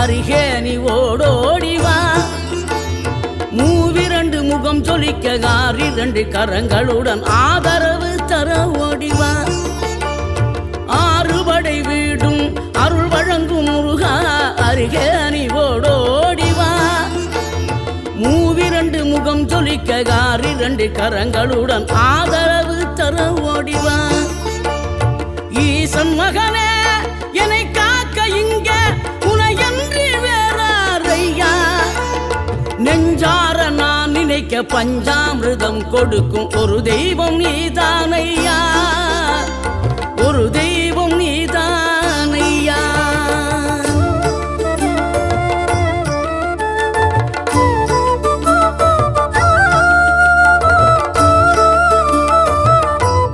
அருகே நீ ஓடோடிவா மூவிரண்டு முகம் ஜொலிக்க ஆறிரண்டு கரங்களுடன் ஆதரவு தர ஓடிவா ஆறுபடை வீடும் அருள் வழங்கும் முருகா அருகே நீ ஓடோடிவா மூவிரண்டு முகம் ஜொலிக்க ஆறிரண்டு கரங்களுடன் ஆதரவு தர ஓடிவா ஈசன் மகனே என்னை காக்க இங்க உனையன்றி வேறாரையா நெஞ்சார நான் நினைக்க பஞ்சாமிர்தம் கொடுக்கும் ஒரு தெய்வம் நீதானையா